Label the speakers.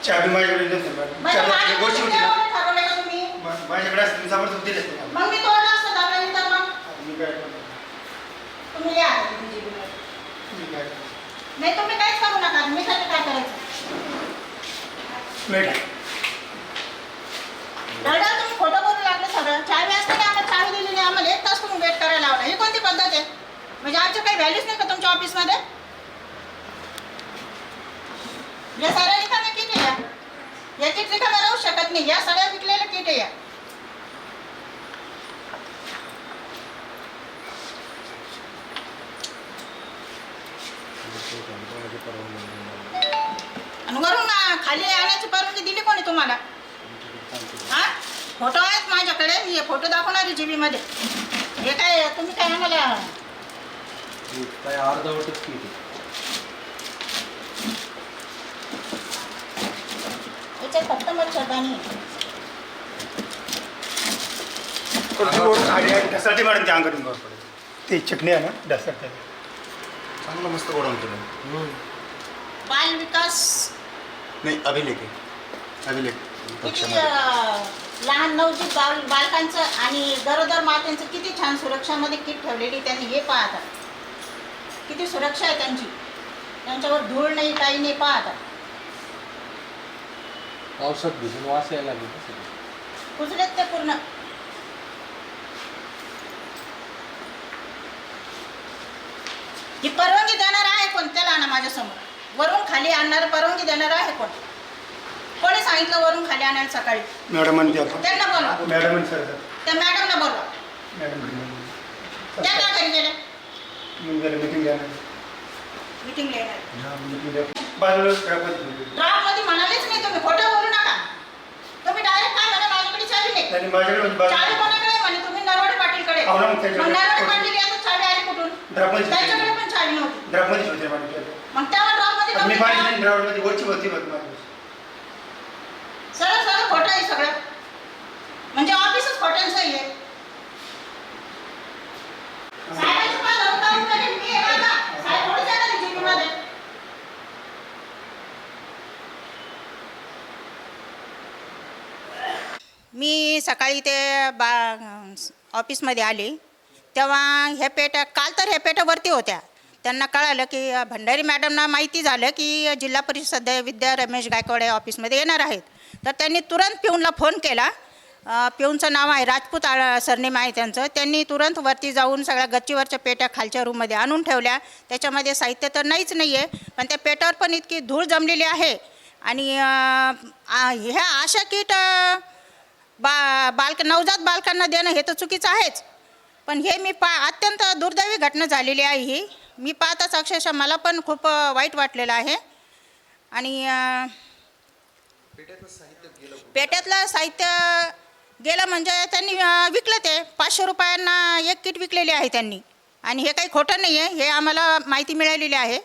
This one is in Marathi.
Speaker 1: चाबी माझ्याकडे नसेल मॅडम.
Speaker 2: म्हणजे
Speaker 1: चाबी
Speaker 2: माझ्या
Speaker 1: गोष्टी होती
Speaker 2: कुठे
Speaker 1: ना.
Speaker 2: ठरवलंय का तुम्ही?
Speaker 1: माझ्याकडे असते समोर दिले असते.
Speaker 2: मग मी तोडलं असतं दाबलं तर मग
Speaker 1: मी काय करतो?
Speaker 2: तुम्ही या आता तुमची बिलं.
Speaker 1: मी काय करतो?
Speaker 2: नाही तुम्ही काहीच करू नका. मी साठी काय करायचं?
Speaker 1: नाही.
Speaker 2: दादा तुम्ही खोटं बोलू लागले सगळं. चावी असते ना, आम्हाला चावी दिली नाही, आम्हाला 1 तास तुम्ही वेट करायला लावला. ही कोणती पद्धत आहे? म्हणजे आमची काही व्हॅल्यूच नाही का तुमच्या ऑफिसमध्ये? या साऱ्या रिकाम्या किट आहे या. किट रिकाम्या राहू शकत नाही. या सगळ्या विकलेल्या किट आहे या. आणि वरून खाली आणायची परवानगी दिली कोणी तुम्हाला? हा फोटो आहेत माझ्याकडे. हे फोटो दाखवणार जीबी मध्ये. हे काय तुम्ही काय आम्हाला
Speaker 3: काय अर्धवटच की ते.
Speaker 2: याच्यात फक्त मच्छरदाणी
Speaker 1: ढसाटे मॅडम त्या अंगातून बरं पडेल. ते चटणी आहे ना ढसाटे.
Speaker 4: चांगलं मस्त गोडवून केलं.
Speaker 2: बाल विकास
Speaker 4: नाही अभिलेख आहे. अभिलेख
Speaker 2: किती
Speaker 4: कक्षामध्ये.
Speaker 2: लहान नवजात बालकांचं आणि गरोदर मातांचं किती छान सुरक्षामध्ये किट ठेवलेली त्यांनी. हे पाहता किती सुरक्षा आहे त्यांची. त्यांच्यावर धूळ नाही काही नाही. पाहता
Speaker 3: औषध भिजून वास यायला लागले.
Speaker 2: कुजलेत ते पूर्ण. ही परवानगी देणार आहे कोण? त्याला ना माझ्यासमोर वरून खाली आणणार परवानगी देणार आहे कोण? कोणी सांगितलं वरून खाली आणायला सकाळी?
Speaker 1: मॅडम म्हणते आता.
Speaker 2: त्यांना बोलवा.
Speaker 1: मॅडम आणि सर.
Speaker 2: त्या मॅडमला बोलवा.
Speaker 1: मॅडम
Speaker 2: त्या काय घरी गेल्या?
Speaker 1: मीटिंग घ्या.
Speaker 2: मीटिंगला येणार.
Speaker 1: बाजूला
Speaker 2: ड्राफ्ट मध्ये म्हणालेच नाही तुम्ही. खोटं बोलू नका. तुम्ही डायरेक्ट काय म्हणे माझ्याकडे चावी नाही.
Speaker 1: त्यांनी माझ्याकडे
Speaker 2: चावी कोणाकडे म्हणे? तुम्ही नरवडे पाटीलकडे.
Speaker 1: हो ना, मग
Speaker 2: मग
Speaker 1: त्याच्याकडे-
Speaker 2: नरवडे पाटील याचं चावी आली कुठून?
Speaker 1: ड्राफ्टमध्ये
Speaker 2: त्यांच्याकडे पण चावी नव्हती.
Speaker 1: ड्राफ्टमध्ये होते माझ्या.
Speaker 2: मग तेव्हा ड्राफ्ट मध्ये
Speaker 1: मी
Speaker 2: कमी
Speaker 1: पाहिजे ड्राफ्टमध्ये वरची होती बघ माझी.
Speaker 2: सरळ सरळ खोटं आहे सगळं. म्हणजे ऑफिसच खोट्यांचं आहे. साहेबांचं पण धमकावून लागेल. मी आहे बघा. साहेब थोडीच येणार आहे GP मध्ये. मी सकाळी ते ऑफिसमध्ये आले तेव्हा ह्या पेट्या काल तर ह्या पेट्यावरती होत्या. त्यांना कळालं की भंडारी मॅडमना माहिती झालं की जिल्हा परिषद विद्या रमेश गायकवाड या ऑफिसमध्ये येणार आहेत. तर त्यांनी तुरंत पिऊनला फोन केला. पिऊनचं नाव आहे राजपूत सरनेम आहे त्यांचं. त्यांनी तुरंत वरती जाऊन सगळ्या गच्चीवरच्या पेट्या खालच्या रूममध्ये आणून ठेवल्या. त्याच्यामध्ये साहित्य तर नाहीच नाही आहे, पण त्या पेट्यावर पण इतकी धूळ जमलेली आहे. आणि ह्या अशा किट नवजात बालकांना देणं हे तर चुकीचं आहेच. पण हे मी अत्यंत दुर्दैवी घटना झालेली आहे ही. मी पाहताच अक्षरशः मला पण खूप वाईट वाटलेलं आहे. आणि पेट्यातलं साहित्य गेलं म्हणजे त्यांनी विकलं. ते 500 रुपयांना 1 किट विकलेली आहे त्यांनी. आणि हे काही खोटं नाही आहे. हे आम्हाला माहिती मिळालेली आहे.